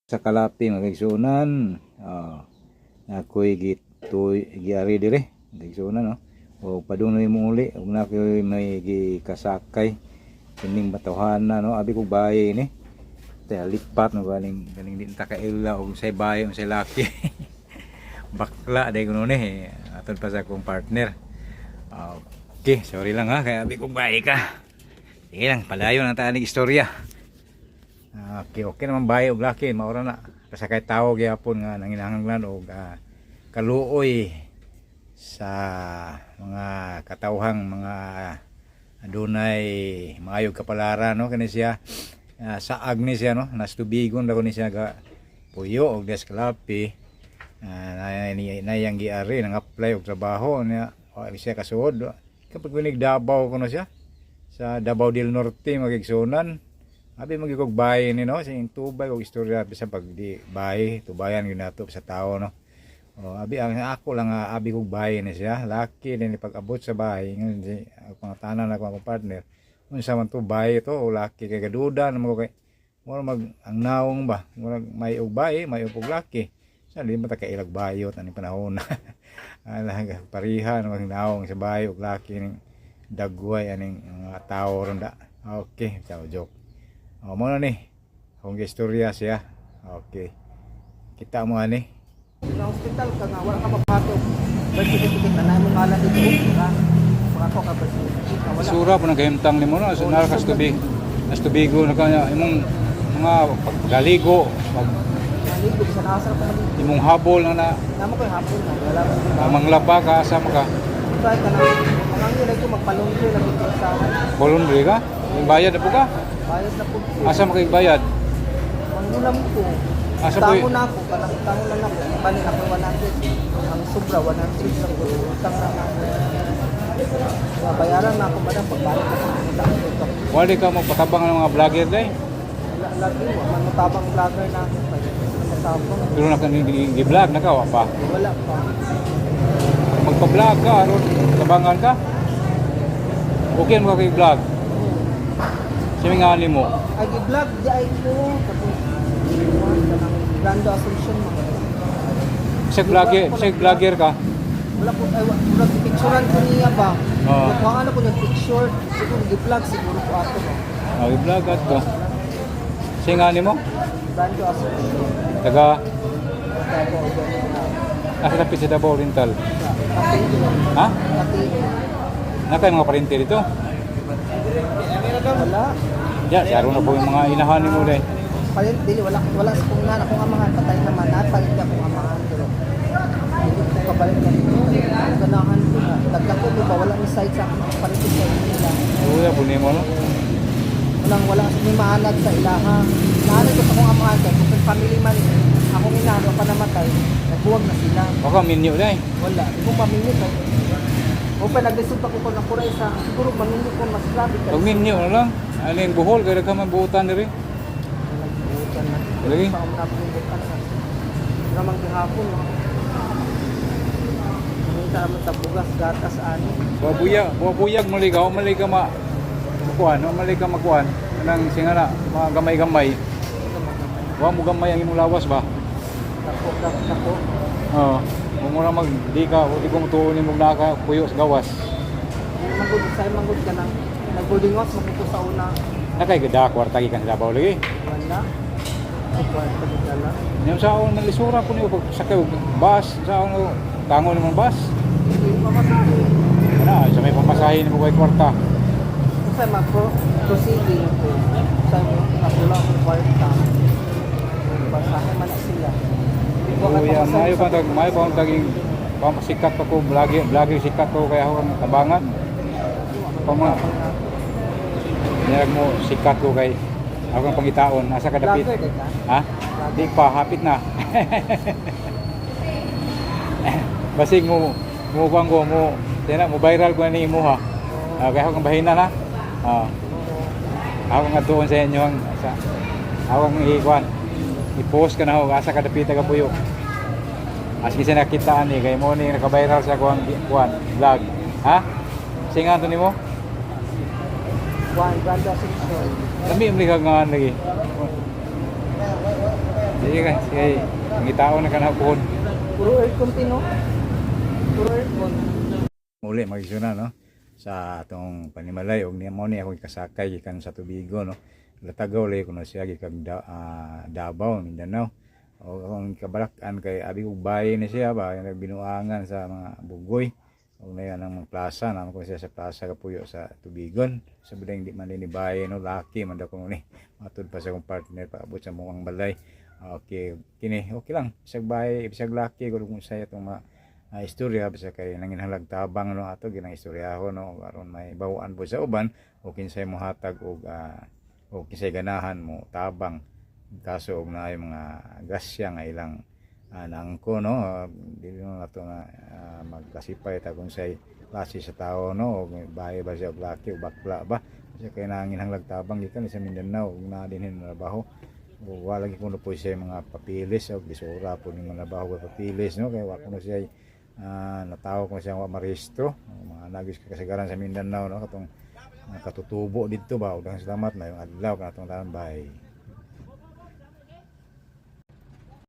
Sa kalapi mga kaigsunan, ako'y giari dire kaigsunan, no. O padunay mo uli ug na ko'y may gikasakay kining batuhan no, abi kog bayi ni tay lipat no galing din ta kaila og say bayi og say laki. Bakla day kuno ni aton pa sa akong partner. Okay, sorry lang ha kay abi kog bayi ka. Sige lang, palayo na tayo ng istorya. Okay naman bayi og laki maura na kasakay tao gyapon nga nanginahanglan og kaluoy sa mga katawhang mga adunay maayog kapalaran no kani siya saag ni siya no nastubigon daw ni siya ga puyo og deskalapi nayang giari nang apply og trabaho niya siya kasuod kapag winig Davao kuno siya sa Davao del Norte magigsunan. Abi magigog bahay ni no, sing tubay og istorya bisan pag di bahay, tubayan gyud nato sa tao no. Abi ang ako lang abi kog bahay ni siya, laki din pag-abot sa bahay ngon si pangatanan ako akong partner. Unsa man to bahay to o laki kay gaduda namo kay mo mag ang naong ba, murag may og bahay, may og laki. Sa di man ta kay ilag bayot ani panahon. Ala parihan ang naong sa bahay og laki ning dagway aning mga tao ronda. Okay, ciao joke. Mo na ni akong istorya siya. Okay, kita mo ani sa hospital ka nga wala ka mapatog certificate na naay mo ngalan dito ka mga ko ka wala sura po nagahimtang nimo no sa narakas tubigo na kanya imong mga paggaligo naligo sa nasar pa man imong habol na namo koy hapon na wala manglaba ka asa ka try ka na ang nila ko magpalungkir lang dito sa voluntary ka bayad na po ka bayad na po asa makigbayad mangulam ko asa po tango na ako kanang tango na ako bali ako 100 ang sobra 100 lang ko utang na bayaran na ako madam pagbayad ko wali ka mo patabang ng mga vlogger day lagi mo man matabang vlogger na ako matabang pero naka-vlog na ka wa pa wala pa magpa-vlog ka aron tabangan ka okay mo ka kay-vlog simingali mo ay gi-vlog di ay ko tapos Grande Assumption mo sa vlogger ka wala po ay wala picturean ko niya ba kung ano ko yung picture siguro gi-vlog siguro ko ato ba gi-vlog ato singali mo Grande Assumption taga lapit sa Davao Oriental ha? Nakay mga parente dito? Wala. Ya, saro na po yung mga inahan mo dahil. Parente dili wala sa kung nga akong amahan patay naman napalit ka kung amahan pero hindi ko kabalik na dito ganahan ko na dagdag ko ba wala ni side sa parente sa nila Uya po nimo no? wala may maanad sa ilaha naanad ko sa kung amahan kung family man akong inaano pa namatay nagbuwag na sila Baka minyo dahil. wala di ko paminyo ko o pa nagresulta ko ng kuray sa siguro maminyo ko mas grabe ka Pag minyo na lang. Aling buhol, kaya ka man buutan na rin. nagbuutan na Lagi? sa umna ko yung bukan na ramang gihapon Minta naman sa bugas, gatas, ani. Buwabuyag, mali ka makuhan, mali ka makuhan. Anang singana, mga gamay-gamay. Huwag mo gamay ang imong lawas ba? Tako. Oo. Kung muna di ko mutuunin mo naka puyo sa gawas. Manggod ka nang nag-boarding house, makupo sa una. Nakay gada, kwarta gikan sa Davao lagi. Wala. Kwarta ka lang. Yung sa akong nalisura ko niyo, pag sakay bus, sa akong tango naman bus. Hindi mamasahe. Ano, sa may pamasahin mo kay kwarta. Kasi proceeding ko. Sa nakula ko kwarta. Basahe man na sila. Kuya, mayo pa taging sikat ako, vlogger sikat ko kaya ako tabangan. Pama. Niyag mo sikat ko kay ako ang pangitaon, asa ka dapit. Vlogger din ka? Ha? Di pa hapit na. Basig mo mo viral ko ni mo ha. Kaya ako ang bahina na. Ako nga tuon sa inyo ako ang i-post ka na ho, asa ka dapit ka puyo. Aski sa nakitaan kay mo ni naka-viral sa kuan vlog. Ha? Singa to nimo? Grande Assumption. Lami mo ka nga lagi. Sige lagi ka. Sige, ngitao na ka na po. Puro aircon tino. Puro aircon. Muli magisuna no sa atong panimalay og niya mo ni ako kasakay gikan sa Tubigo no. Latagaw lay kuno siya gikan Davao, Mindanao. O akong kabalak-an kay abi ug bahay ni siya ba binuangan sa mga bugoy. O na yan ang plaza naman ko siya sa plaza Kapuyo sa Tubigon. Sa budang di man ni bahay no laki man daw ko ni. Matud pa sa akong partner paabot sa muang balay. Okay, kini okay lang. Bisag bahay, bisag laki ko kung saya itong mga istorya bisa kay nanginhalag tabang no ato ginang istoryahon no aron may bawaan po sa uban o kinsay mo hatag og o kinsay ganahan mo tabang kaso og naay mga gasya nga ilang nangko no dili no nato nga magkasipay ta kung say klase sa tao no og bahay ba siya og laki o bakla ba kasi kay nanginhalag tabang gikan sa Mindanao ug na dinhin trabaho o wala gi kuno po siya mga papilis o gisura po ni mga trabaho papilis no kay wa kuno siya natawo ko siya marehistro mga nagis kasagaran sa Mindanao no katong katutubo dito ba ug salamat na yung adlaw katong tanan bay.